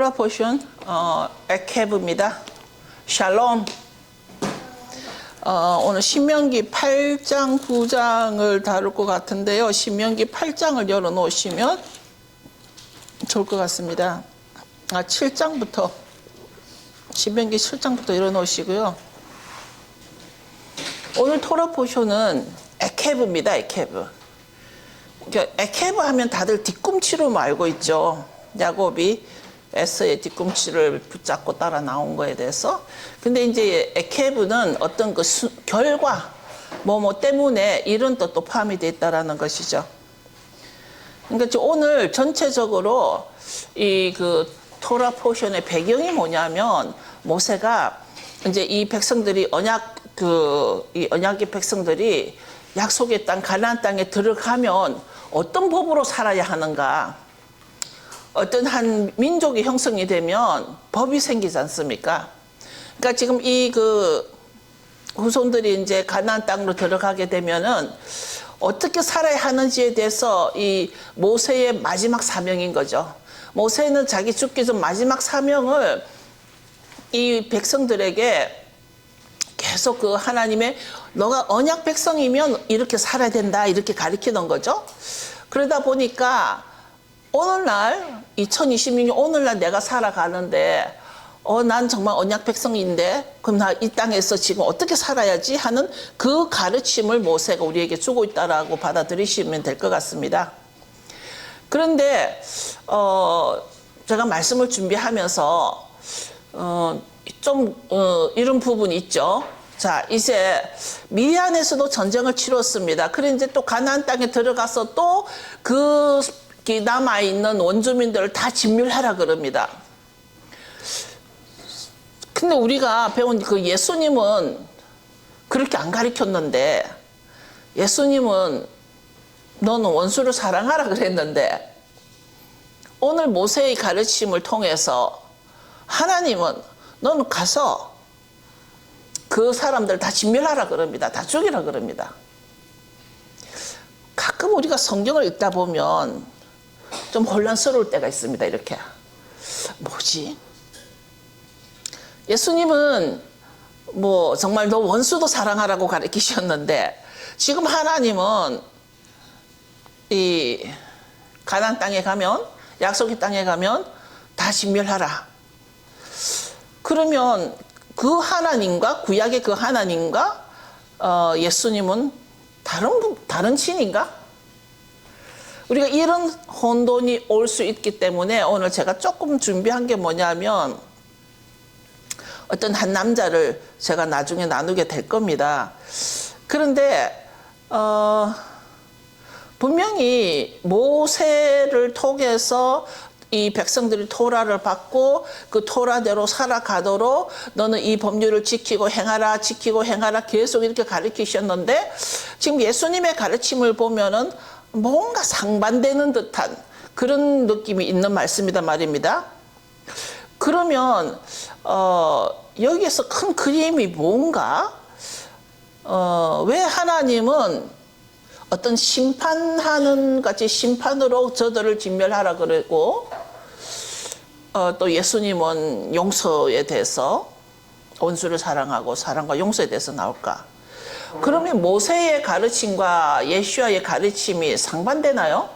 포션 에케브입니다. 샬롬. 오늘 신명기 8장 9장을 다룰 것 같은데요. 신명기 8장을 열어놓으시면 좋을 것 같습니다. 7장부터 신명기 7장부터 열어놓으시고요. 오늘 토라 포션은 에케브입니다. 에케브. 에케브 하면 다들 뒤꿈치로 알고 있죠. 야곱이 에서의 뒤꿈치를 붙잡고 따라 나온 거에 대해서. 근데 이제 에케브는 어떤 그 결과, 뭐 때문에 이런 뜻도 포함이 되어 있다라는 것이죠. 그러니까 오늘 전체적으로 이 그 토라 포션의 배경이 뭐냐면, 모세가 이제 이 백성들이 이 언약의 백성들이 약속의 땅 가나안 땅에 들어가면 어떤 법으로 살아야 하는가, 어떤 한 민족이 형성이 되면 법이 생기지 않습니까? 그러니까 지금 이 그 후손들이 이제 가나안 땅으로 들어가게 되면은 어떻게 살아야 하는지에 대해서 이 모세의 마지막 사명인 거죠. 모세는 자기 죽기 전 마지막 사명을 이 백성들에게 계속 그 하나님의 너가 언약 백성이면 이렇게 살아야 된다, 이렇게 가르치는 거죠. 그러다 보니까 오늘날 2026년 오늘날 내가 살아가는데 난 정말 언약 백성인데 그럼 나 이 땅에서 지금 어떻게 살아야지 하는 그 가르침을 모세가 우리에게 주고 있다라고 받아들이시면 될 것 같습니다. 그런데 제가 말씀을 준비하면서 이런 부분이 있죠. 자, 이제 미디안에서도 전쟁을 치렀습니다. 그래 이제 또 가나안 땅에 들어가서 또 그 남아있는 원주민들을 다 진멸하라 그럽니다. 근데 우리가 배운 그 예수님은 그렇게 안 가르쳤는데, 예수님은 너는 원수를 사랑하라 그랬는데, 오늘 모세의 가르침을 통해서 하나님은 너는 가서 그 사람들 다 진멸하라 그럽니다. 다 죽이라 그럽니다. 가끔 우리가 성경을 읽다 보면 좀 혼란스러울 때가 있습니다. 이렇게 뭐지? 예수님은 뭐 정말 너 원수도 사랑하라고 가르치셨는데, 지금 하나님은 이 가나안 땅에 가면, 약속의 땅에 가면 다 진멸하라. 그러면 그 하나님과 구약의 그 하나님과 예수님은 다른 신인가? 우리가 이런 혼돈이 올 수 있기 때문에 오늘 제가 조금 준비한 게 뭐냐면, 어떤 한 남자를 제가 나중에 나누게 될 겁니다. 그런데 분명히 모세를 통해서 이 백성들이 토라를 받고 그 토라대로 살아가도록 너는 이 법률을 지키고 행하라, 지키고 행하라 계속 이렇게 가르치셨는데, 지금 예수님의 가르침을 보면은 뭔가 상반되는 듯한 그런 느낌이 있는 말씀이다 말입니다. 그러면 여기에서 큰 그림이 뭔가, 왜 하나님은 어떤 심판하는 같이 심판으로 저들을 진멸하라 그러고, 또 예수님은 용서에 대해서, 원수를 사랑하고 사랑과 용서에 대해서 나올까? 그러면 모세의 가르침과 예수와의 가르침이 상반되나요?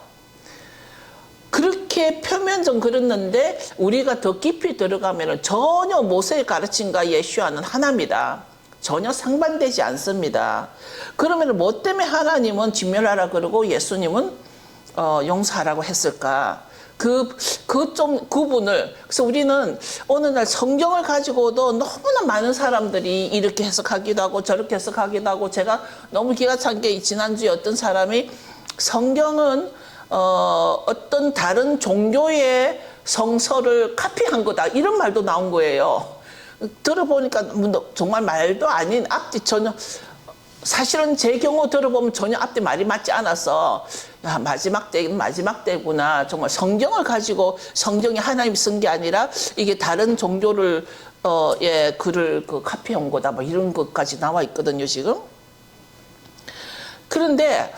그렇게 표면적으로 그랬는데 우리가 더 깊이 들어가면 전혀 모세의 가르침과 예수와는 하나입니다. 전혀 상반되지 않습니다. 그러면 뭐 때문에 하나님은 진멸하라 그러고 예수님은 용서하라고 했을까? 그 좀 구분을. 그래서 우리는 오늘날 성경을 가지고도 너무나 많은 사람들이 이렇게 해석하기도 하고 저렇게 해석하기도 하고, 제가 너무 기가 찬 게 지난주에 어떤 사람이 성경은 어떤 다른 종교의 성서를 카피한 거다, 이런 말도 나온 거예요. 들어보니까 정말 말도 아닌 앞뒤 전혀, 사실은 제 경우 들어보면 전혀 앞뒤 말이 맞지 않아서, 야, 마지막 때구나. 정말 성경을 가지고, 성경이 하나님이 쓴 게 아니라 이게 다른 종교를 글을 카피한 거다, 뭐 이런 것까지 나와 있거든요 지금. 그런데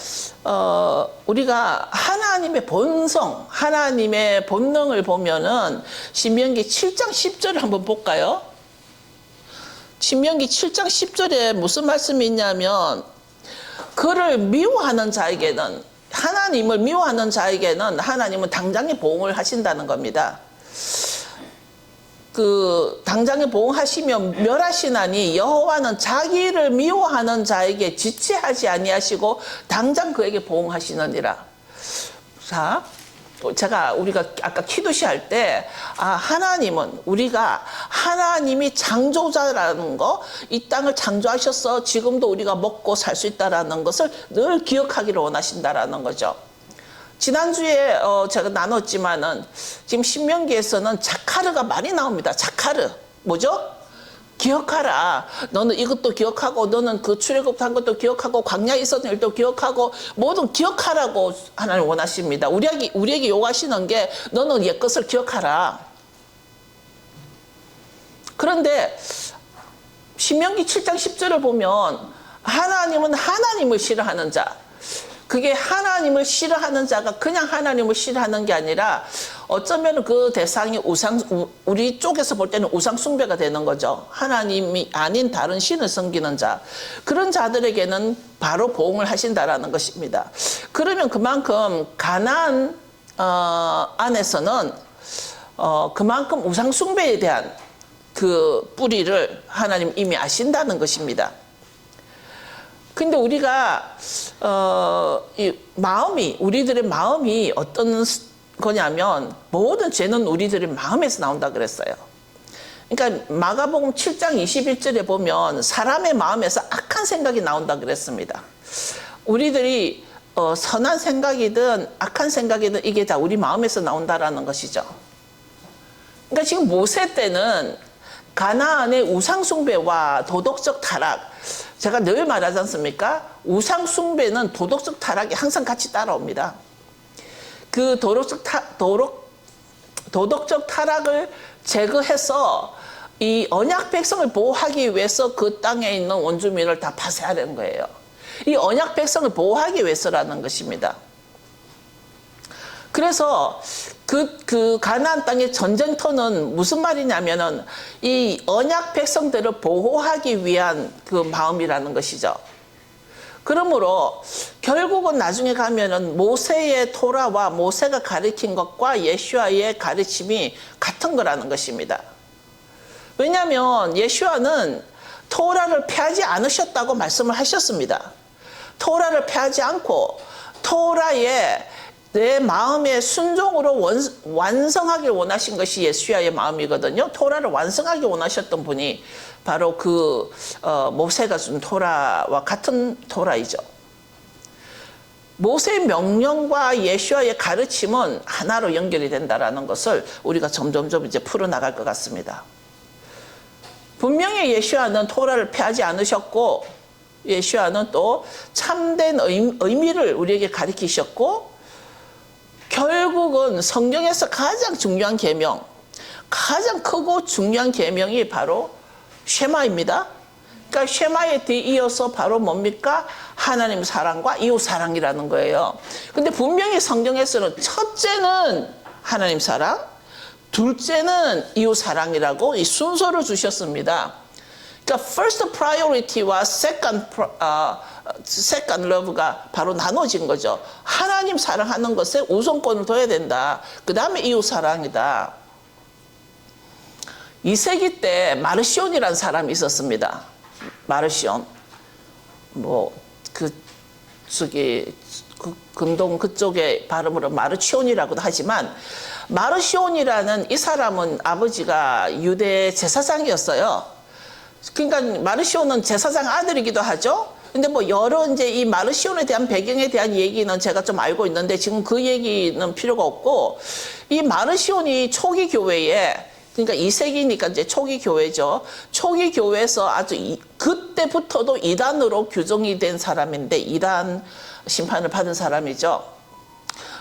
우리가 하나님의 본성, 하나님의 본능을 보면은 신명기 7장 10절을 한번 볼까요? 신명기 7장 10절에 무슨 말씀이 있냐면 그를 미워하는 자에게는, 하나님을 미워하는 자에게는 하나님은 당장에 보응을 하신다는 겁니다. 그 당장에 보응하시며 멸하시나니 여호와는 자기를 미워하는 자에게 지체하지 아니하시고 당장 그에게 보응하시느니라. 자, 우리가 아까 키두시 할 때, 하나님은, 우리가 하나님이 창조자라는 거, 이 땅을 창조하셔서 지금도 우리가 먹고 살 수 있다라는 것을 늘 기억하기를 원하신다라는 거죠. 지난주에 제가 나눴지만은 지금 신명기에서는 자카르가 많이 나옵니다. 자카르. 뭐죠? 기억하라. 너는 이것도 기억하고, 너는 그 출애굽한 것도 기억하고, 광야에 있었던 일도 기억하고, 모든 기억하라고 하나님 원하십니다. 우리에게 요구하시는 게 너는 옛것을 기억하라. 그런데 신명기 7장 10절을 보면 하나님은 하나님을 싫어하는 자, 그게 하나님을 싫어하는 자가 그냥 하나님을 싫어하는 게 아니라 어쩌면 그 대상이 우리 쪽에서 볼 때는 우상 숭배가 되는 거죠. 하나님이 아닌 다른 신을 섬기는 자, 그런 자들에게는 바로 보응을 하신다라는 것입니다. 그러면 그만큼 가나안 안에서는 그만큼 우상 숭배에 대한 그 뿌리를 하나님 이미 아신다는 것입니다. 근데 우리가 우리들의 마음이 어떤 거냐면 모든 죄는 우리들의 마음에서 나온다 그랬어요. 그러니까 마가복음 7장 21절에 보면 사람의 마음에서 악한 생각이 나온다 그랬습니다. 우리들이 선한 생각이든 악한 생각이든 이게 다 우리 마음에서 나온다라는 것이죠. 그러니까 지금 모세 때는 가나안의 우상 숭배와 도덕적 타락, 제가 늘 말하지 않습니까? 우상 숭배는 도덕적 타락이 항상 같이 따라옵니다. 그 도덕적 타락을 제거해서 이 언약 백성을 보호하기 위해서 그 땅에 있는 원주민을 다 파쇄하려는 거예요. 이 언약 백성을 보호하기 위해서라는 것입니다. 그래서 그 가나안 땅의 전쟁터는 무슨 말이냐면은 이 언약 백성들을 보호하기 위한 그 마음이라는 것이죠. 그러므로 결국은 나중에 가면은 모세의 토라와 모세가 가르친 것과 예수아의 가르침이 같은 거라는 것입니다. 왜냐하면 예수아는 토라를 폐하지 않으셨다고 말씀을 하셨습니다. 토라를 폐하지 않고 토라에 내 마음의 순종으로 완성하길 원하신 것이 예수야의 마음이거든요. 토라를 완성하기 원하셨던 분이 바로 그 모세가 준 토라와 같은 토라이죠. 모세의 명령과 예수야의 가르침은 하나로 연결이 된다라는 것을 우리가 점점점 이제 풀어나갈 것 같습니다. 분명히 예수야는 토라를 폐하지 않으셨고, 예수야는 또 참된 의미를 우리에게 가르치셨고, 결국은 성경에서 가장 중요한 계명, 가장 크고 중요한 계명이 바로 쉐마입니다. 그러니까 쉐마에 뒤이어서 바로 뭡니까? 하나님 사랑과 이웃 사랑이라는 거예요. 근데 분명히 성경에서는 첫째는 하나님 사랑, 둘째는 이웃 사랑이라고 이 순서를 주셨습니다. 그러니까 first priority와 second love가 바로 나눠진 거죠. 하나님 사랑하는 것에 우선권을 둬야 된다. 그 다음에 이웃 사랑이다. 2세기 때 마르시온이라는 사람이 있었습니다. 마르시온. 근동 그쪽의 발음으로 마르치온이라고도 하지만, 마르시온이라는 이 사람은 아버지가 유대 제사장이었어요. 그러니까 마르시온은 제사장 아들이기도 하죠. 근데 여러 이제 이 마르시온에 대한 배경에 대한 얘기는 제가 좀 알고 있는데 지금 그 얘기는 필요가 없고, 이 마르시온이 초기 교회에, 그러니까 2세기니까 이제 초기 교회죠. 초기 교회에서 아주 그때부터도 이단으로 규정이 된 사람인데, 이단 심판을 받은 사람이죠.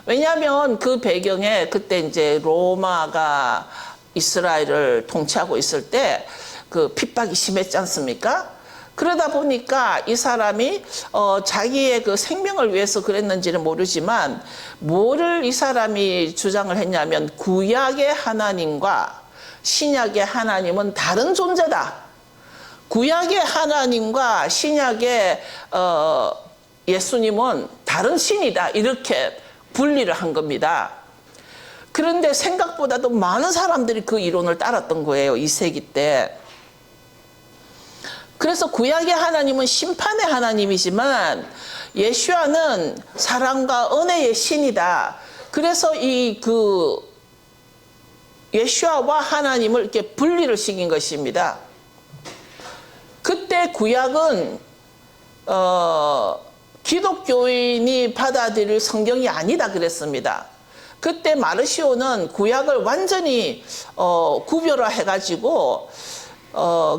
왜냐하면 그 배경에 그때 이제 로마가 이스라엘을 통치하고 있을 때 그 핍박이 심했지 않습니까? 그러다 보니까 이 사람이 자기의 그 생명을 위해서 그랬는지는 모르지만 뭐를 이 사람이 주장을 했냐면 구약의 하나님과 신약의 하나님은 다른 존재다. 구약의 하나님과 신약의 예수님은 다른 신이다. 이렇게 분리를 한 겁니다. 그런데 생각보다도 많은 사람들이 그 이론을 따랐던 거예요. 2세기 때. 그래서 구약의 하나님은 심판의 하나님이지만 예수와는 사랑과 은혜의 신이다. 그래서 예수와 하나님을 이렇게 분리를 시킨 것입니다. 그때 구약은 기독교인이 받아들일 성경이 아니다 그랬습니다. 그때 마르시오는 구약을 완전히 구별화해가지고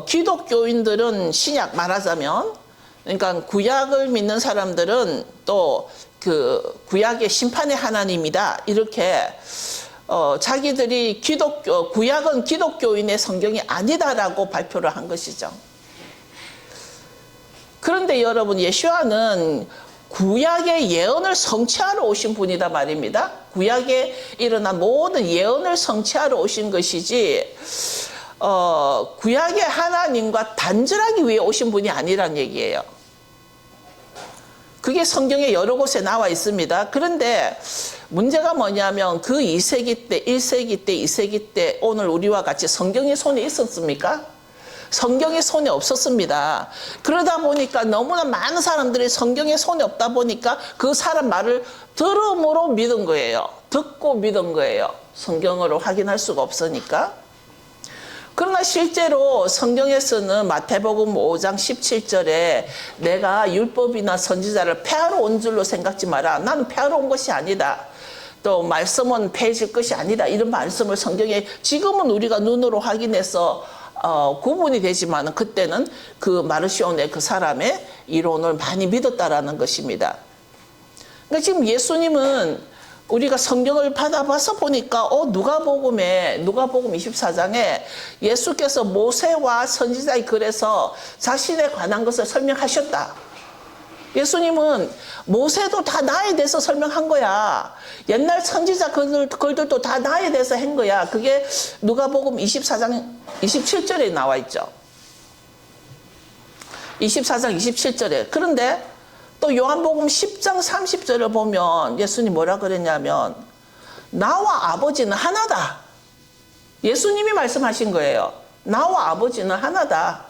기독교인들은 신약 말하자면, 그러니까 구약을 믿는 사람들은 또 그 구약의 심판의 하나님이다. 이렇게 자기들이 구약은 기독교인의 성경이 아니다라고 발표를 한 것이죠. 그런데 여러분, 예수와는 구약의 예언을 성취하러 오신 분이다 말입니다. 구약에 일어난 모든 예언을 성취하러 오신 것이지 구약의 하나님과 단절하기 위해 오신 분이 아니란 얘기예요. 그게 성경에 여러 곳에 나와 있습니다. 그런데 문제가 뭐냐면 그 2세기 때, 1세기 때, 2세기 때 오늘 우리와 같이 성경의 손에 있었습니까? 성경의 손에 없었습니다. 그러다 보니까 너무나 많은 사람들이 성경의 손에 없다 보니까 그 사람 말을 들음으로 믿은 거예요. 듣고 믿은 거예요. 성경으로 확인할 수가 없으니까. 그러나 실제로 성경에서는 마태복음 5장 17절에 내가 율법이나 선지자를 폐하러 온 줄로 생각지 마라. 나는 폐하러 온 것이 아니다. 또 말씀은 폐해질 것이 아니다. 이런 말씀을 성경에 지금은 우리가 눈으로 확인해서 구분이 되지만 그때는 그 마르시온의 그 사람의 이론을 많이 믿었다라는 것입니다. 그러니까 지금 예수님은 우리가 성경을 받아봐서 보니까 누가복음 24장에 예수께서 모세와 선지자의 글에서 자신에 관한 것을 설명하셨다. 예수님은 모세도 다 나에 대해서 설명한 거야. 옛날 선지자 글들도 다 나에 대해서 한 거야. 그게 누가복음 24장 27절에 나와 있죠. 24장 27절에. 그런데 또 요한복음 10장 30절을 보면 예수님 뭐라 그랬냐면 나와 아버지는 하나다. 예수님이 말씀하신 거예요. 나와 아버지는 하나다.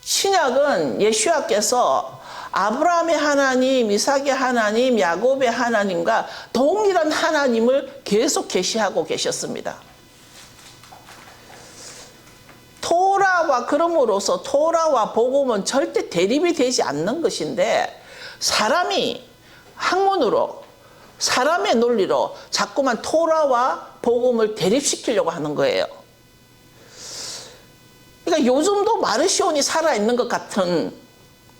신약은 예수와께서 아브라함의 하나님, 이삭의 하나님, 야곱의 하나님과 동일한 하나님을 계속 계시하고 계셨습니다. 그럼으로써 토라와 복음은 절대 대립이 되지 않는 것인데 사람이 학문으로 사람의 논리로 자꾸만 토라와 복음을 대립시키려고 하는 거예요. 그러니까 요즘도 마르시온이 살아있는 것 같은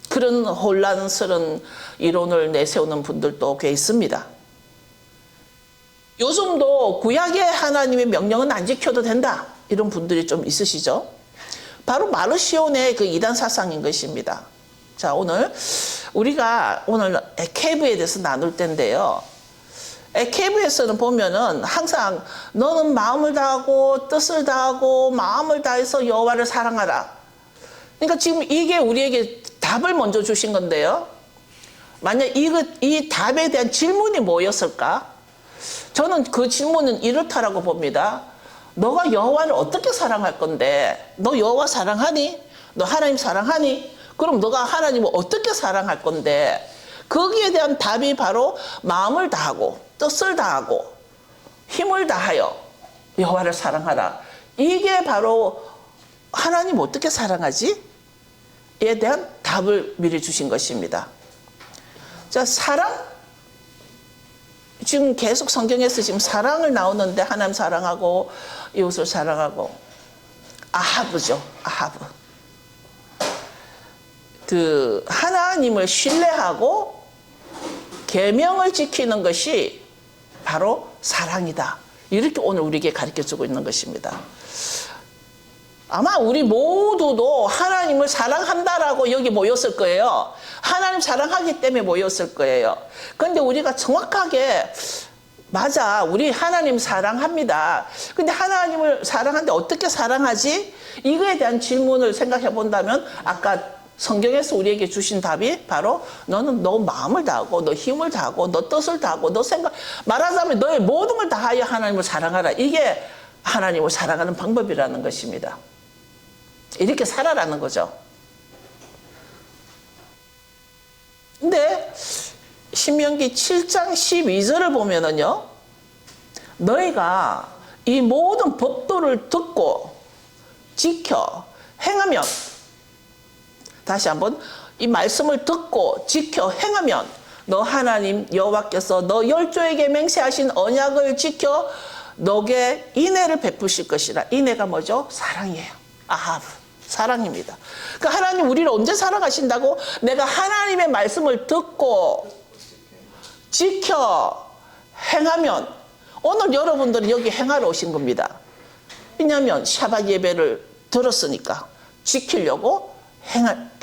그런 혼란스러운 이론을 내세우는 분들도 꽤 있습니다. 요즘도 구약의 하나님의 명령은 안 지켜도 된다. 이런 분들이 좀 있으시죠? 바로 마르시온의 그 이단 사상인 것입니다. 자, 우리가 오늘 에케브에 대해서 나눌 텐데요. 에케브에서는 보면은 항상 너는 마음을 다하고 뜻을 다하고 마음을 다해서 여호와를 사랑하라. 그러니까 지금 이게 우리에게 답을 먼저 주신 건데요. 만약 이 답에 대한 질문이 뭐였을까? 저는 그 질문은 이렇다라고 봅니다. 너가 여호와를 어떻게 사랑할 건데? 너 여호와 사랑하니? 너 하나님 사랑하니? 그럼 너가 하나님을 어떻게 사랑할 건데? 거기에 대한 답이 바로 마음을 다하고 뜻을 다하고 힘을 다하여 여호와를 사랑하라. 이게 바로 하나님 어떻게 사랑하지? 에 대한 답을 미리 주신 것입니다. 자, 사랑? 지금 계속 성경에서 지금 사랑을 나오는데 하나님 사랑하고 이웃을 사랑하고 아하브죠. 아하브. 그 하나님을 신뢰하고 계명을 지키는 것이 바로 사랑이다. 이렇게 오늘 우리에게 가르쳐주고 있는 것입니다. 아마 우리 모두도 하나님을 사랑한다라고 여기 모였을 거예요. 하나님 사랑하기 때문에 모였을 거예요. 그런데 우리가 정확하게 맞아, 우리 하나님 사랑합니다. 근데 하나님을 사랑하는데 어떻게 사랑하지? 이거에 대한 질문을 생각해 본다면 아까 성경에서 우리에게 주신 답이 바로 너는 너 마음을 다하고 너 힘을 다하고 너 뜻을 다하고 너 생각, 말하자면 너의 모든 걸 다하여 하나님을 사랑하라. 이게 하나님을 사랑하는 방법이라는 것입니다. 이렇게 살아라는 거죠. 근데 신명기 7장 12절을 보면은요, 너희가 이 모든 법도를 듣고 지켜 행하면, 다시 한번 이 말씀을 듣고 지켜 행하면 너 하나님 여호와께서 너 열조에게 맹세하신 언약을 지켜 너에게 인애를 베푸실 것이라. 인애가 뭐죠? 사랑이에요. 아하브, 사랑입니다. 그러니까 하나님 우리를 언제 사랑하신다고? 내가 하나님의 말씀을 듣고 지켜 행하면. 오늘 여러분들은 여기 행하러 오신 겁니다. 왜냐하면 샤밧 예배를 들었으니까 지키려고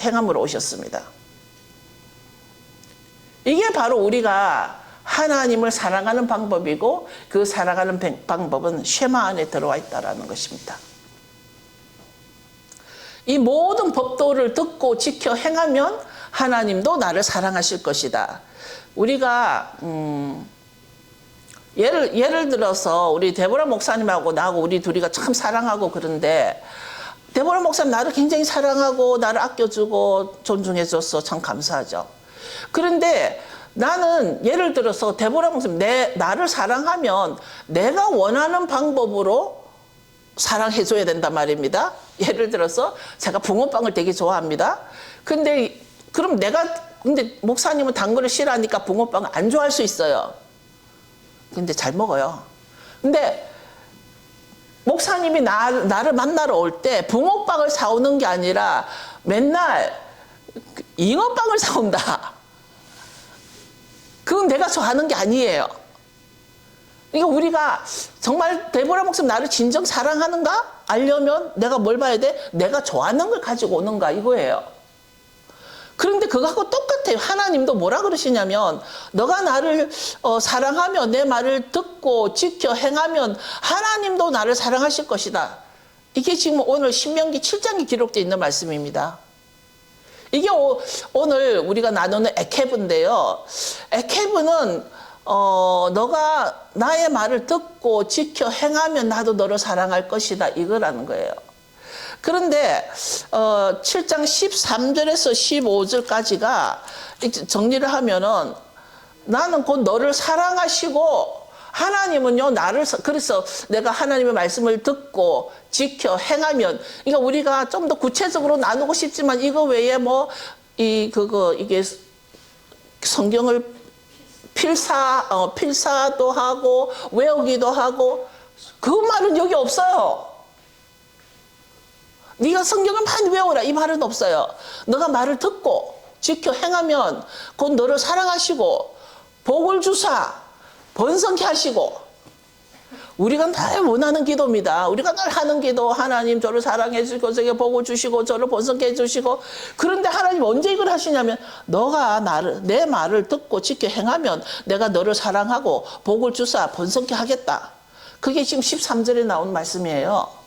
행함으로 오셨습니다. 이게 바로 우리가 하나님을 사랑하는 방법이고, 그 사랑하는 방법은 쉐마 안에 들어와 있다는 것입니다. 이 모든 법도를 듣고 지켜 행하면 하나님도 나를 사랑하실 것이다. 우리가 예를 들어서 우리 데보라 목사님하고 나하고 우리 둘이가 참 사랑하고 그런데, 데보라 목사님 나를 굉장히 사랑하고 나를 아껴주고 존중해줘서 참 감사하죠. 그런데 나는 예를 들어서 데보라 목사님 나를 사랑하면 내가 원하는 방법으로 사랑해줘야 된단 말입니다. 예를 들어서 제가 붕어빵을 되게 좋아합니다. 근데 목사님은 단 거를 싫어하니까 붕어빵을 안 좋아할 수 있어요. 근데 잘 먹어요. 근데 목사님이 나를 만나러 올 때 붕어빵을 사오는 게 아니라 맨날 잉어빵을 사온다. 그건 내가 좋아하는 게 아니에요. 그러니까 우리가 정말 데보라 목사님 나를 진정 사랑하는가? 알려면 내가 뭘 봐야 돼? 내가 좋아하는 걸 가지고 오는가, 이거예요. 그런데 그거하고 똑같아요. 하나님도 뭐라 그러시냐면, 너가 나를 사랑하며 내 말을 듣고 지켜 행하면 하나님도 나를 사랑하실 것이다. 이게 지금 오늘 신명기 7장에 기록되어 있는 말씀입니다. 이게 오늘 우리가 나누는 에케브인데요. 에케브는 너가 나의 말을 듣고 지켜 행하면 나도 너를 사랑할 것이다, 이거라는 거예요. 그런데 7장 13절에서 15절까지가 정리를 하면은, 나는 곧 너를 사랑하시고 하나님은요 그래서 내가 하나님의 말씀을 듣고 지켜 행하면, 그러니까 우리가 좀 더 구체적으로 나누고 싶지만 이거 외에 이게 성경을 필사도 하고 외우기도 하고, 그 말은 여기 없어요. 네가 성경을 많이 외워라, 이 말은 없어요. 너가 말을 듣고 지켜 행하면 곧 너를 사랑하시고 복을 주사 번성케 하시고. 우리가 늘 원하는 기도입니다. 우리가 늘 하는 기도, 하나님 저를 사랑해 주시고 저에게 복을 주시고 저를 번성케 해주시고. 그런데 하나님 언제 이걸 하시냐면, 너가 내 말을 듣고 지켜 행하면 내가 너를 사랑하고 복을 주사 번성케 하겠다. 그게 지금 13절에 나온 말씀이에요.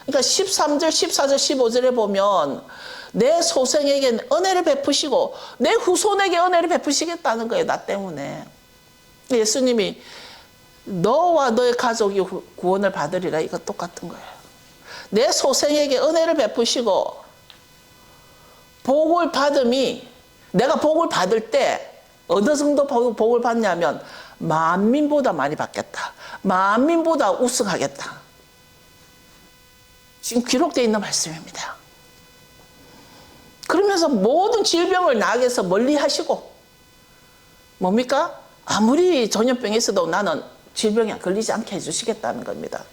그러니까 13절, 14절, 15절에 보면 내 소생에게 은혜를 베푸시고 내 후손에게 은혜를 베푸시겠다는 거예요. 나 때문에. 예수님이 너와 너의 가족이 구원을 받으리라, 이거 똑같은 거예요. 내 소생에게 은혜를 베푸시고 복을 받음이, 내가 복을 받을 때 어느 정도 복을 받냐면 만민보다 많이 받겠다. 만민보다 우승하겠다. 지금 기록되어 있는 말씀입니다. 그러면서 모든 질병을 나에게서 멀리 하시고, 뭡니까? 아무리 전염병이 있어도 나는 질병에 걸리지 않게 해주시겠다는 겁니다.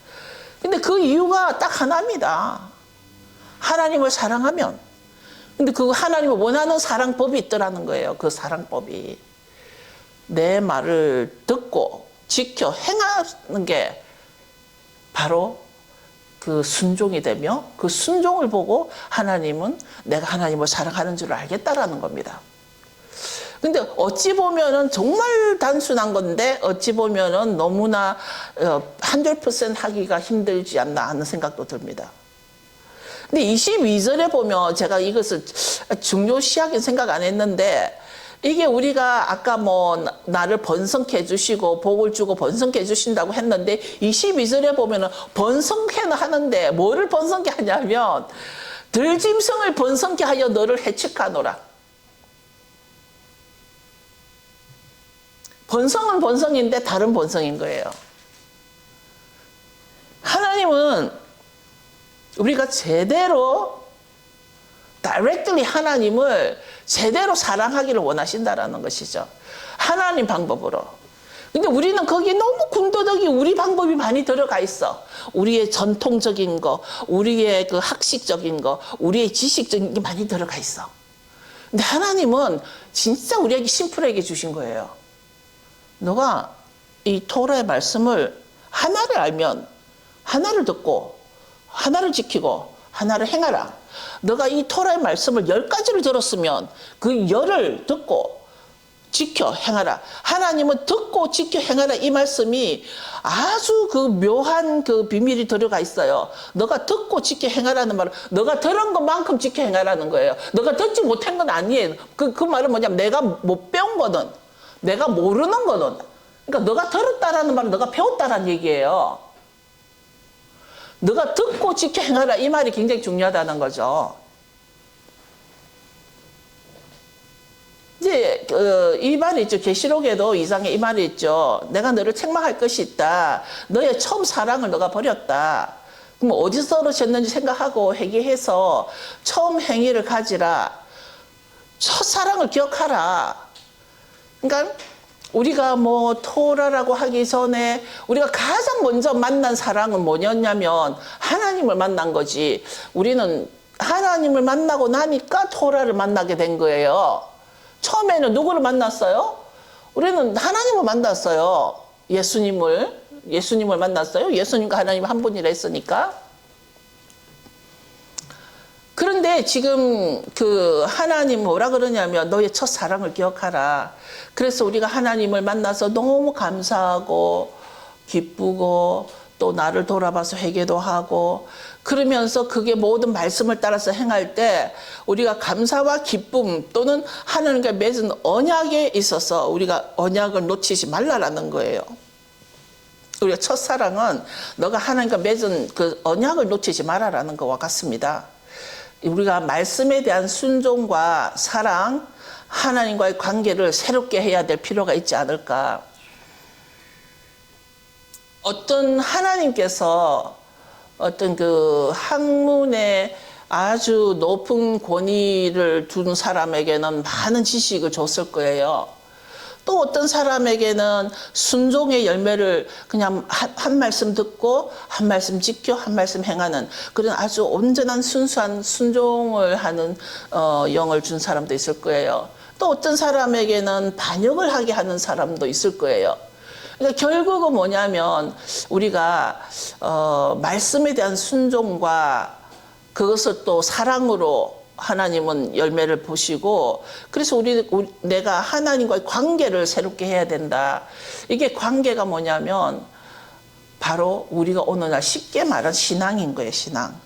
근데 그 이유가 딱 하나입니다. 하나님을 사랑하면. 근데 그 하나님을 원하는 사랑법이 있더라는 거예요. 그 사랑법이. 내 말을 듣고 지켜 행하는 게 바로 그 순종이 되며 그 순종을 보고 하나님은 내가 하나님을 사랑하는 줄 알겠다라는 겁니다. 근데 어찌 보면은 정말 단순한 건데 어찌 보면은 너무나 100% 하기가 힘들지 않나 하는 생각도 듭니다. 근데 22절에 보면 제가 이것을 중요시하게 생각 안 했는데 이게 우리가 아까 뭐 나를 번성케 해주시고 복을 주고 번성케 해주신다고 했는데 22절에 보면은 번성케는 하는데 뭐를 번성케 하냐면 들짐승을 번성케 하여 너를 해축하노라. 번성은 번성인데 다른 번성인 거예요. 하나님은 우리가 제대로 directly 하나님을 제대로 사랑하기를 원하신다라는 것이죠. 하나님 방법으로. 근데 우리는 거기에 너무 군더더기 우리 방법이 많이 들어가 있어. 우리의 전통적인 거, 우리의 그 학식적인 거, 우리의 지식적인 게 많이 들어가 있어. 근데 하나님은 진짜 우리에게 심플하게 주신 거예요. 너가 이 토라의 말씀을 하나를 알면 하나를 듣고 하나를 지키고 하나를 행하라. 너가 이 토라의 말씀을 10가지를 들었으면 그 10을 듣고 지켜 행하라. 하나님은 듣고 지켜 행하라 이 말씀이 아주 그 묘한 그 비밀이 들어가 있어요. 너가 듣고 지켜 행하라는 말은 너가 들은 것만큼 지켜 행하라는 거예요. 너가 듣지 못한 건 아니에요. 그 말은 뭐냐면 내가 못 배운 거는 내가 모르는 거는 그러니까 너가 들었다라는 말은 너가 배웠다라는 얘기예요. 너가 듣고 지켜 행하라 이 말이 굉장히 중요하다는 거죠. 이제 이 말이 있죠. 계시록에도 2장에 이 말이 있죠. 내가 너를 책망할 것이 있다. 너의 처음 사랑을 너가 버렸다. 그럼 어디서 떨어졌는지 생각하고 회개해서 처음 행위를 가지라. 첫사랑을 기억하라. 그러니까 우리가 뭐 토라라고 하기 전에 우리가 가장 먼저 만난 사랑은 뭐였냐면 하나님을 만난 거지. 우리는 하나님을 만나고 나니까 토라를 만나게 된 거예요. 처음에는 누구를 만났어요? 우리는 하나님을 만났어요. 예수님을 만났어요. 예수님과 하나님 한 분이라 했으니까. 그런데 지금 그 하나님 뭐라 그러냐면 너의 첫사랑을 기억하라. 그래서 우리가 하나님을 만나서 너무 감사하고 기쁘고 또 나를 돌아봐서 회개도 하고 그러면서 그게 모든 말씀을 따라서 행할 때 우리가 감사와 기쁨 또는 하나님과 맺은 언약에 있어서 우리가 언약을 놓치지 말라라는 거예요. 우리가 첫사랑은 너가 하나님과 맺은 그 언약을 놓치지 말아라는 것과 같습니다. 우리가 말씀에 대한 순종과 사랑, 하나님과의 관계를 새롭게 해야 될 필요가 있지 않을까. 어떤 하나님께서 어떤 그 학문에 아주 높은 권위를 둔 사람에게는 많은 지식을 줬을 거예요. 또 어떤 사람에게는 순종의 열매를 그냥 한 말씀 듣고 한 말씀 지켜 한 말씀 행하는 그런 아주 온전한 순수한 순종을 하는 영을 준 사람도 있을 거예요. 또 어떤 사람에게는 반역을 하게 하는 사람도 있을 거예요. 그러니까 결국은 뭐냐면 우리가 말씀에 대한 순종과 그것을 또 사랑으로 하나님은 열매를 보시고 그래서 내가 하나님과의 관계를 새롭게 해야 된다. 이게 관계가 뭐냐면 바로 우리가 오늘날 쉽게 말한 신앙인 거예요. 신앙.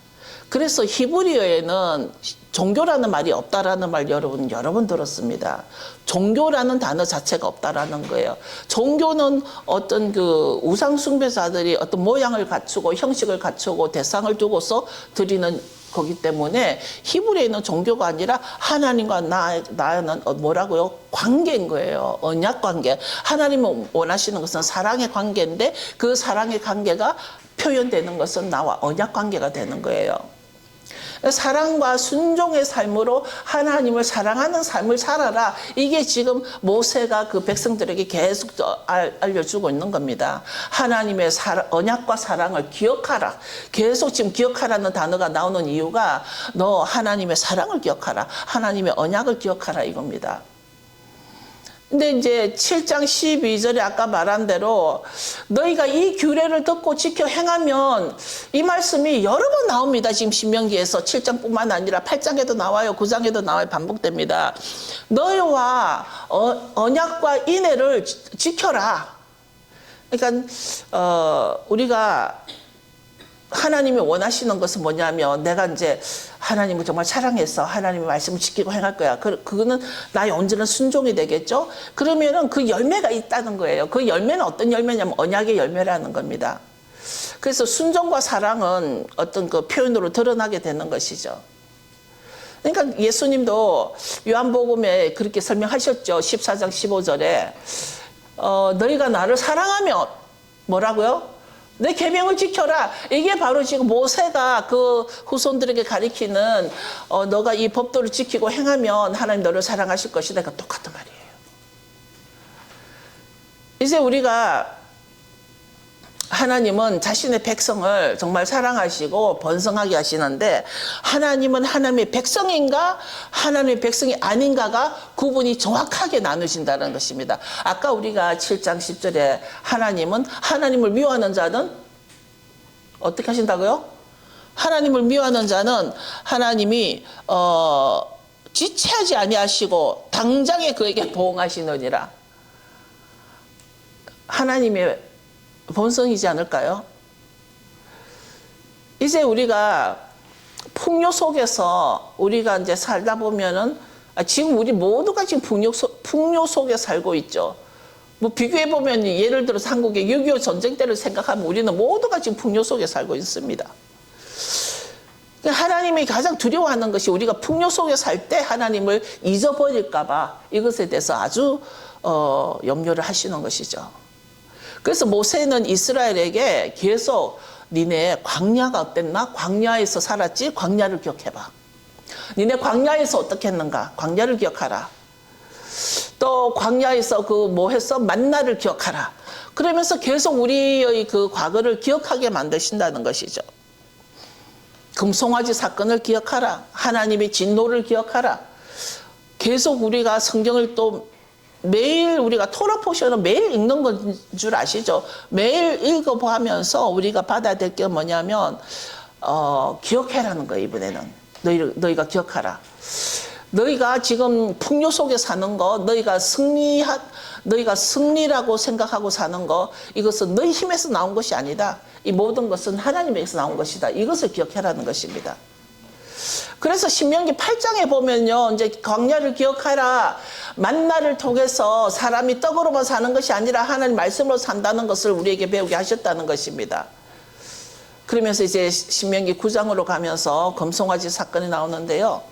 그래서 히브리어에는 종교라는 말이 없다라는 말 여러 번 들었습니다. 종교라는 단어 자체가 없다라는 거예요. 종교는 어떤 그 우상 숭배자들이 어떤 모양을 갖추고 형식을 갖추고 대상을 두고서 드리는 거기 때문에 히브리어는 종교가 아니라 하나님과 나는 뭐라고요? 관계인 거예요. 언약 관계. 하나님은 원하시는 것은 사랑의 관계인데 그 사랑의 관계가 표현되는 것은 나와 언약 관계가 되는 거예요. 사랑과 순종의 삶으로 하나님을 사랑하는 삶을 살아라. 이게 지금 모세가 그 백성들에게 계속 알려주고 있는 겁니다. 하나님의 언약과 사랑을 기억하라. 계속 지금 기억하라는 단어가 나오는 이유가 너 하나님의 사랑을 기억하라. 하나님의 언약을 기억하라 이겁니다. 근데 이제 7장 12절에 아까 말한 대로 너희가 이 규례를 듣고 지켜 행하면, 이 말씀이 여러 번 나옵니다. 지금 신명기에서 7장뿐만 아니라 8장에도 나와요. 9장에도 나와요. 반복됩니다. 너희와 언약과 인애를 지켜라. 그러니까 우리가 하나님이 원하시는 것은 뭐냐면, 내가 이제 하나님을 정말 사랑해서 하나님의 말씀을 지키고 행할 거야. 그거는 나의 온전한 순종이 되겠죠. 그러면은 그 열매가 있다는 거예요. 그 열매는 어떤 열매냐면 언약의 열매라는 겁니다. 그래서 순종과 사랑은 어떤 그 표현으로 드러나게 되는 것이죠. 그러니까 예수님도 요한복음에 그렇게 설명하셨죠. 14장 15절에 너희가 나를 사랑하면 뭐라고요? 내 계명을 지켜라. 이게 바로 지금 모세가 그 후손들에게 가리키는 너가 이 법도를 지키고 행하면 하나님 너를 사랑하실 것이다. 그러니까 똑같은 말이에요. 이제 우리가 하나님은 자신의 백성을 정말 사랑하시고 번성하게 하시는데, 하나님은 하나님의 백성인가 하나님의 백성이 아닌가가 구분이 정확하게 나누신다는 것입니다. 아까 우리가 7장 10절에 하나님은 하나님을 미워하는 자는 어떻게 하신다고요? 하나님을 미워하는 자는 하나님이 지체하지 아니하시고 당장에 그에게 보응하시느니라. 하나님의 본성이지 않을까요? 이제 우리가 풍요 속에서 우리가 이제 살다 보면은, 지금 우리 모두가 지금 풍요 속에 살고 있죠. 뭐 비교해 보면 예를 들어서 한국의 6.25 전쟁 때를 생각하면 우리는 모두가 지금 풍요 속에 살고 있습니다. 하나님이 가장 두려워하는 것이 우리가 풍요 속에 살 때 하나님을 잊어버릴까 봐, 이것에 대해서 아주 염려를 하시는 것이죠. 그래서 모세는 이스라엘에게 계속 니네 광야가 어땠나? 광야에서 살았지? 광야를 기억해봐. 니네 광야에서 어떻게 했는가? 광야를 기억하라. 또 광야에서 그 뭐 했어? 만나를 기억하라. 그러면서 계속 우리의 그 과거를 기억하게 만드신다는 것이죠. 금송아지 사건을 기억하라. 하나님의 진노를 기억하라. 계속 우리가 성경을 또 매일 우리가 토라 포션은 매일 읽는 건 줄 아시죠? 매일 읽어보면서 우리가 받아야 될 게 뭐냐면 기억해라는 거예요. 이번에는 너희가 기억하라. 너희가 지금 풍요 속에 사는 거, 너희가 승리라고 생각하고 사는 거, 이것은 너희 힘에서 나온 것이 아니다. 이 모든 것은 하나님에게서 나온 것이다. 이것을 기억해라는 것입니다. 그래서 신명기 8장에 보면요, 이제 광야를 기억하라. 만나를 통해서 사람이 떡으로만 사는 것이 아니라 하나님 말씀으로 산다는 것을 우리에게 배우게 하셨다는 것입니다. 그러면서 이제 신명기 9장으로 가면서 금송아지 사건이 나오는데요.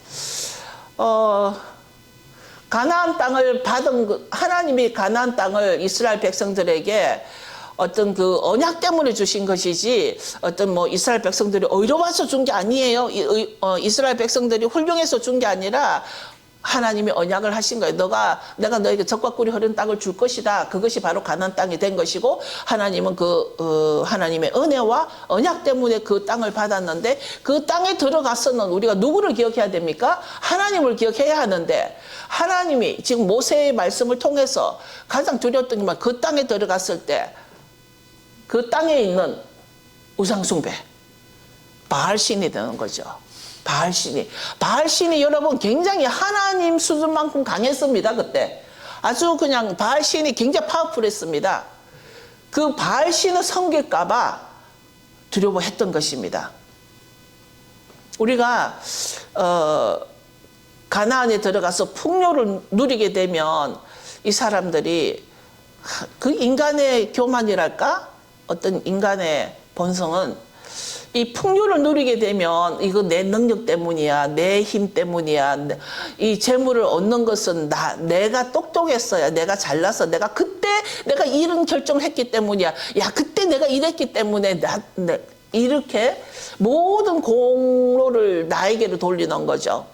가나안 땅을 받은, 하나님이 가나안 땅을 이스라엘 백성들에게 어떤 그 언약 때문에 주신 것이지, 어떤 뭐 이스라엘 백성들이 의로워서 준 게 아니에요. 이스라엘 백성들이 훌륭해서 준 게 아니라 하나님이 언약을 하신 거예요. 내가 너에게 젖과 꿀이 흐르는 땅을 줄 것이다. 그것이 바로 가나안 땅이 된 것이고, 하나님은 하나님의 은혜와 언약 때문에 그 땅을 받았는데, 그 땅에 들어가서는 우리가 누구를 기억해야 됩니까? 하나님을 기억해야 하는데, 하나님이 지금 모세의 말씀을 통해서 가장 두려웠던 게 그 땅에 들어갔을 때 그 땅에 있는 우상숭배, 바알신이 되는 거죠. 바알신이 여러분 굉장히 하나님 수준만큼 강했습니다. 그때 아주 그냥 바알신이 굉장히 파워풀했습니다. 그 바알신을 섬길까 봐 두려워했던 것입니다. 우리가 가나안에 들어가서 풍요를 누리게 되면 이 사람들이 그 인간의 교만이랄까? 어떤 인간의 본성은 이 풍요를 누리게 되면 이거 내 능력 때문이야, 내 힘 때문이야, 이 재물을 얻는 것은 내가 똑똑했어야, 내가 잘나서, 내가 이런 결정을 했기 때문이야, 야 그때 내가 이랬기 때문에 이렇게 모든 공로를 나에게로 돌리는 거죠.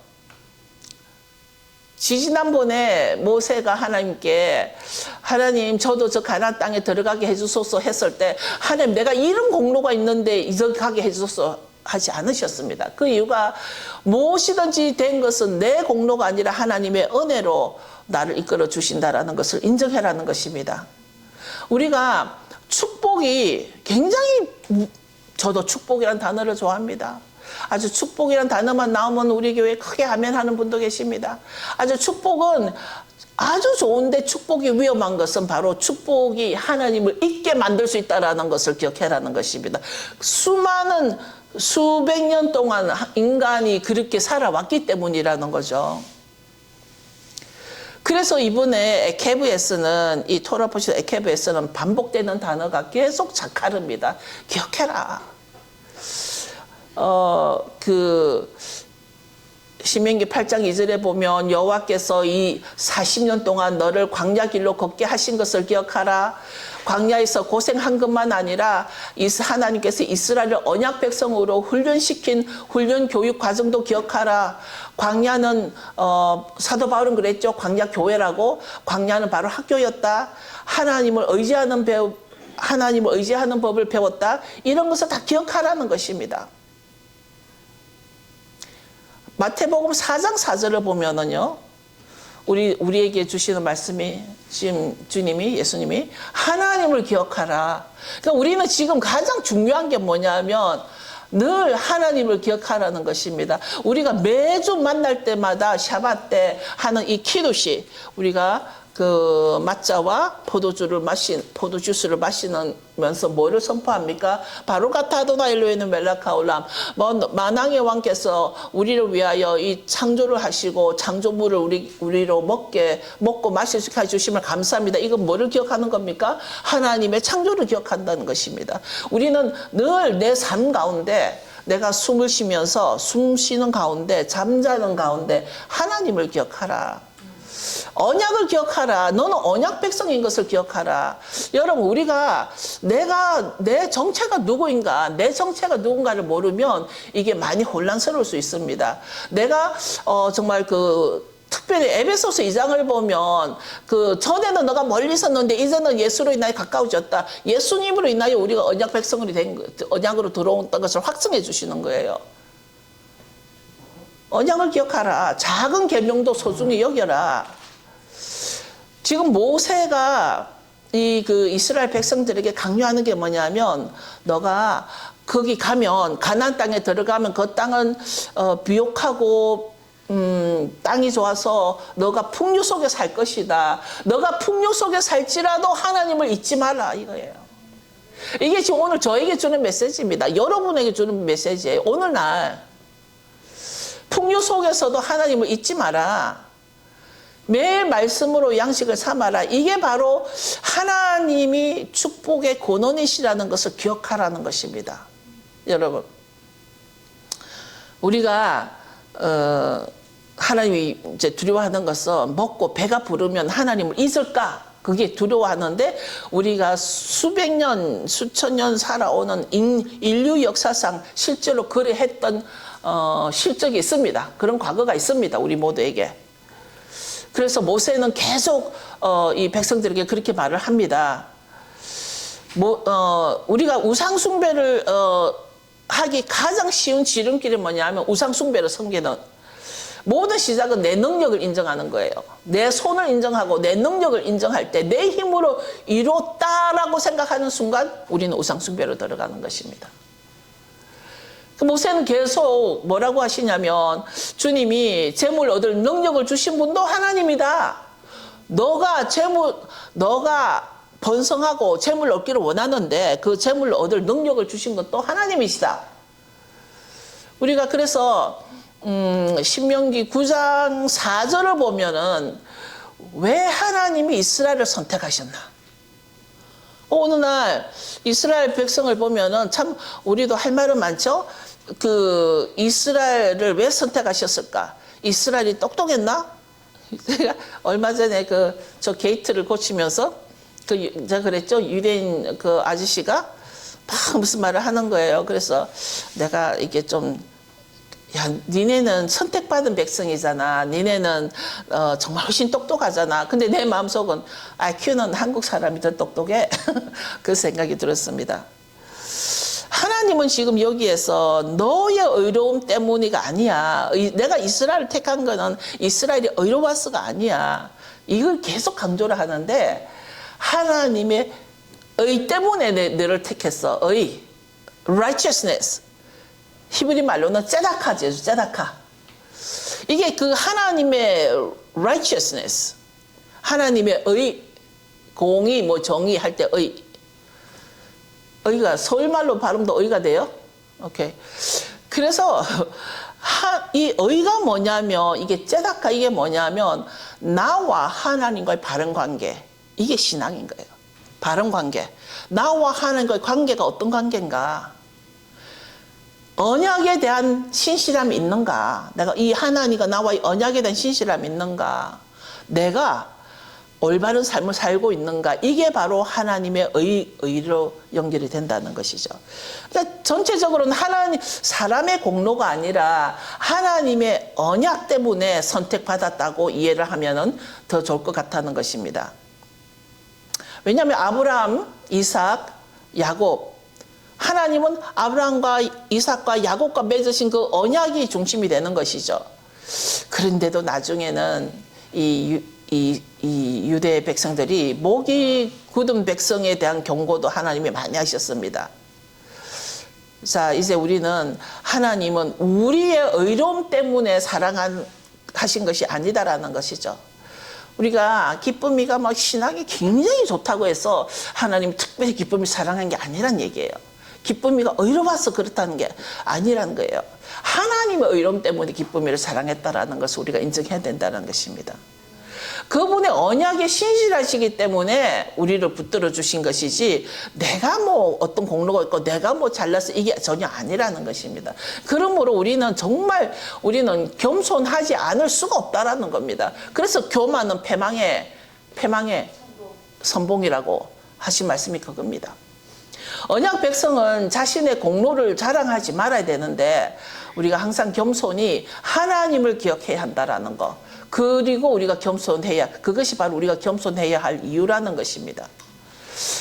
지지난번에 모세가 하나님께, 하나님 저도 저 가나안 땅에 들어가게 해주소서 했을 때, 하나님 내가 이런 공로가 있는데 이렇게 가게 해주소서 하지 않으셨습니다. 그 이유가 무엇이든지 된 것은 내 공로가 아니라 하나님의 은혜로 나를 이끌어 주신다라는 것을 인정해라는 것입니다. 우리가 축복이 굉장히, 저도 축복이라는 단어를 좋아합니다. 아주 축복이라는 단어만 나오면 우리 교회에 크게 아멘 하는 분도 계십니다. 아주 축복은 아주 좋은데 축복이 위험한 것은 바로 축복이 하나님을 잊게 만들 수 있다는 것을 기억해라는 것입니다. 수백 년 동안 인간이 그렇게 살아왔기 때문이라는 거죠. 그래서 이번에 에케브에서는, 이 토라포시 에케브에서는 반복되는 단어가 계속 자카르입니다. 기억해라. 신명기 8장 2절에 보면 여호와께서 이 40년 동안 너를 광야 길로 걷게 하신 것을 기억하라. 광야에서 고생한 것만 아니라 하나님께서 이스라엘을 언약 백성으로 훈련시킨 훈련 교육 과정도 기억하라. 광야는 사도 바울은 그랬죠. 광야 교회라고. 광야는 바로 학교였다. 하나님을 의지하는 법을 배웠다. 이런 것을 다 기억하라는 것입니다. 마태복음 4장 4절을 보면은요, 우리에게 주시는 말씀이, 지금 주님이, 예수님이 하나님을 기억하라. 그러니까 우리는 지금 가장 중요한 게 뭐냐면 늘 하나님을 기억하라는 것입니다. 우리가 매주 만날 때마다 샤밧 때 하는 이 키두시, 우리가 그 mat자와 포도주스를 마시면서 뭐를 선포합니까? 바로 가타도나 일로에는 멜라카올람. 만왕의 왕께서 우리를 위하여 이 창조를 하시고 창조물을 우리로 먹고 마실 수 있게 해주심을 감사합니다. 이건 뭐를 기억하는 겁니까? 하나님의 창조를 기억한다는 것입니다. 우리는 늘 내 삶 가운데, 내가 숨을 쉬면서 숨 쉬는 가운데, 잠자는 가운데 하나님을 기억하라. 언약을 기억하라. 너는 언약 백성인 것을 기억하라. 여러분, 우리가 내 정체가 누구인가, 내 정체가 누군가를 모르면 이게 많이 혼란스러울 수 있습니다. 내가 정말 특별히 에베소서 2장을 보면 전에는 너가 멀리 있었는데 이제는 예수로 인하여 가까워졌다. 예수님으로 인하여 우리가 언약 백성이 언약으로 들어온다는 것을 확증해 주시는 거예요. 언약을 기억하라. 작은 계명도 소중히 여겨라. 지금 모세가 이스라엘 백성들에게 강요하는 게 뭐냐면, 너가 거기 가면, 가나안 땅에 들어가면 그 땅은 비옥하고 땅이 좋아서 너가 풍요 속에 살 것이다. 너가 풍요 속에 살지라도 하나님을 잊지 마라, 이거예요. 이게 지금 오늘 저에게 주는 메시지입니다. 여러분에게 주는 메시지예요. 오늘날 풍요 속에서도 하나님을 잊지 마라. 매일 말씀으로 양식을 삼아라. 이게 바로 하나님이 축복의 권원이시라는 것을 기억하라는 것입니다. 여러분, 우리가 하나님이 이제 두려워하는 것은 먹고 배가 부르면 하나님을 잊을까? 그게 두려워하는데, 우리가 수백 년, 수천 년 살아오는 인류 역사상 실제로 그래 했던 실적이 있습니다. 그런 과거가 있습니다. 우리 모두에게. 그래서 모세는 계속 이 백성들에게 그렇게 말을 합니다. 우리가 우상숭배를 하기 가장 쉬운 지름길은 뭐냐면, 우상숭배를 섬기는 모든 시작은 내 능력을 인정하는 거예요. 내 손을 인정하고 내 능력을 인정할 때 내 힘으로 이뤘다라고 생각하는 순간 우리는 우상숭배로 들어가는 것입니다. 모세는 계속 뭐라고 하시냐면, 주님이 재물 얻을 능력을 주신 분도 하나님이다. 너가 번성하고 재물 얻기를 원하는데 그 재물을 얻을 능력을 주신 것도 하나님이시다. 우리가 그래서 신명기 9장 4절을 보면은 왜 하나님이 이스라엘을 선택하셨나? 어느 날 이스라엘 백성을 보면은 참 우리도 할 말은 많죠. 이스라엘을 왜 선택하셨을까? 이스라엘이 똑똑했나? 제가 얼마 전에 저 게이트를 고치면서 제가 그랬죠. 유대인 아저씨가 막 무슨 말을 하는 거예요. 그래서 내가 이게 니네는 선택받은 백성이잖아. 니네는 정말 훨씬 똑똑하잖아. 근데 내 마음속은 IQ는 한국 사람이 더 똑똑해. 그 생각이 들었습니다. 하나님은 지금 여기에서 너의 의로움 때문이가 아니야. 내가 이스라엘을 택한 거는 이스라엘이 의로워서가 아니야. 이걸 계속 강조를 하는데 하나님의 의 때문에 너를 택했어. 의, righteousness. 히브리 말로는 ጼ다카죠. ጼ다카. 이게 그 하나님의 righteousness. 하나님의 의, 공의, 뭐 정의 할 때 의. 의가 서울말로 발음도 의가 돼요. 오케이. 그래서 이 의가 뭐냐면 이게 ጼ다카 이게 뭐냐면 나와 하나님과의 바른 관계. 이게 신앙인 거예요. 바른 관계. 나와 하나님과의 관계가 어떤 관계인가? 언약에 대한 신실함이 있는가? 내가 이 하나님과 나와의 언약에 대한 신실함이 있는가? 내가 올바른 삶을 살고 있는가? 이게 바로 하나님의 의로 연결이 된다는 것이죠. 그러니까 전체적으로는 사람의 공로가 아니라 하나님의 언약 때문에 선택받았다고 이해를 하면 더 좋을 것 같다는 것입니다. 왜냐하면 아브라함, 이삭, 야곱, 하나님은 아브라함과 이삭과 야곱과 맺으신 그 언약이 중심이 되는 것이죠. 그런데도 나중에는 이 유대 백성들이 목이 굳은 백성에 대한 경고도 하나님이 많이 하셨습니다. 자, 이제 우리는 하나님은 우리의 의로움 때문에 사랑하신 것이 아니다라는 것이죠. 우리가 기쁨이가 막 신앙이 굉장히 좋다고 해서 하나님 특별히 기쁨이 사랑한 게 아니란 얘기예요. 기쁨이가 의로워서 그렇다는 게 아니란 거예요. 하나님의 의로움 때문에 기쁨이를 사랑했다라는 것을 우리가 인정해야 된다는 것입니다. 그분의 언약에 신실하시기 때문에 우리를 붙들어 주신 것이지 내가 뭐 어떤 공로가 있고 내가 뭐 잘나서 이게 전혀 아니라는 것입니다. 그러므로 우리는 겸손하지 않을 수가 없다라는 겁니다. 그래서 교만은 패망의 선봉이라고 하신 말씀이 그겁니다. 언약 백성은 자신의 공로를 자랑하지 말아야 되는데 우리가 항상 겸손히 하나님을 기억해야 한다라는 거. 그리고 우리가 겸손해야, 그것이 바로 우리가 겸손해야 할 이유라는 것입니다.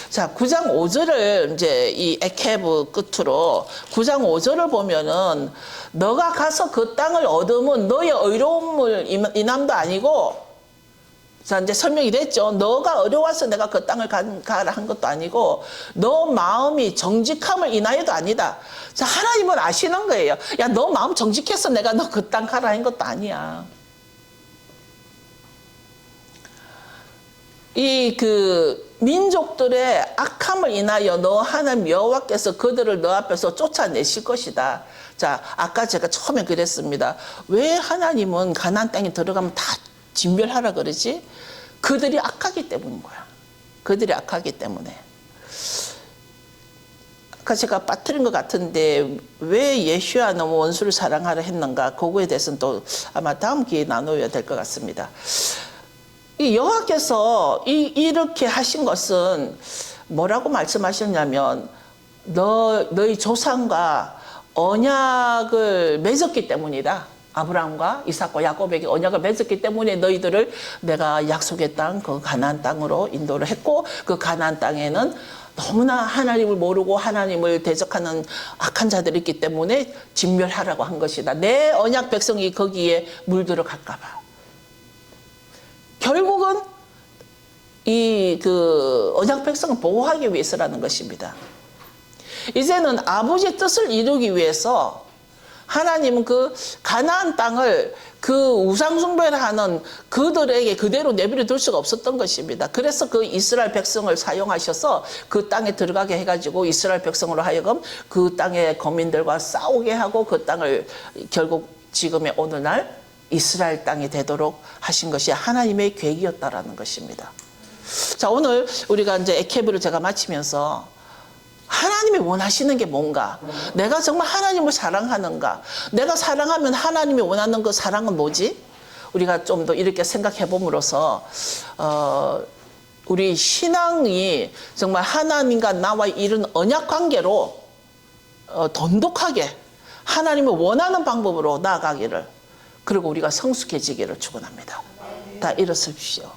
자, 9장 5절을 이제 이 에케브 끝으로 9장 5절을 보면은 너가 가서 그 땅을 얻으면 너의 의로움을 인함도 아니고, 자, 이제 설명이 됐죠. 너가 어려워서 내가 그 땅을 가라 한 것도 아니고, 너 마음이 정직함을 인하여도 아니다. 자, 하나님은 아시는 거예요. 야, 너 마음 정직해서 내가 너 그 땅 가라 한 것도 아니야. 민족들의 악함을 인하여 너 하나님 여호와께서 그들을 너 앞에서 쫓아내실 것이다. 자, 아까 제가 처음에 그랬습니다. 왜 하나님은 가나안 땅에 들어가면 다 진멸하라 그러지? 그들이 악하기 때문인 거야. 그들이 악하기 때문에. 아까 제가 빠뜨린 것 같은데 왜 예수야 너무 원수를 사랑하라 했는가? 그거에 대해서는 또 아마 다음 기회에 나눠야 될 것 같습니다. 이 여호와께서 이렇게 하신 것은 뭐라고 말씀하셨냐면 너희 조상과 언약을 맺었기 때문이다. 아브라함과 이삭과 야곱에게 언약을 맺었기 때문에 너희들을 내가 약속의 땅, 그 가나안 땅으로 인도를 했고 그 가나안 땅에는 너무나 하나님을 모르고 하나님을 대적하는 악한 자들이 있기 때문에 진멸하라고 한 것이다. 내 언약 백성이 거기에 물들어갈까 봐. 결국은 언약 백성을 보호하기 위해서라는 것입니다. 이제는 아버지의 뜻을 이루기 위해서 하나님은 그 가나안 땅을 그 우상숭배를 하는 그들에게 그대로 내버려 둘 수가 없었던 것입니다. 그래서 그 이스라엘 백성을 사용하셔서 그 땅에 들어가게 해가지고 이스라엘 백성으로 하여금 그 땅의 거민들과 싸우게 하고 그 땅을 결국 지금의 오늘날 이스라엘 땅이 되도록 하신 것이 하나님의 계획이었다라는 것입니다. 자, 오늘 우리가 이제 에케브를 제가 마치면서 하나님이 원하시는 게 뭔가? 내가 정말 하나님을 사랑하는가? 내가 사랑하면 하나님이 원하는 그 사랑은 뭐지? 우리가 좀 더 이렇게 생각해 봄으로써 우리 신앙이 정말 하나님과 나와 이런 언약 관계로 돈독하게 하나님을 원하는 방법으로 나아가기를, 그리고 우리가 성숙해지기를 축원합니다. 다 일어서십시오.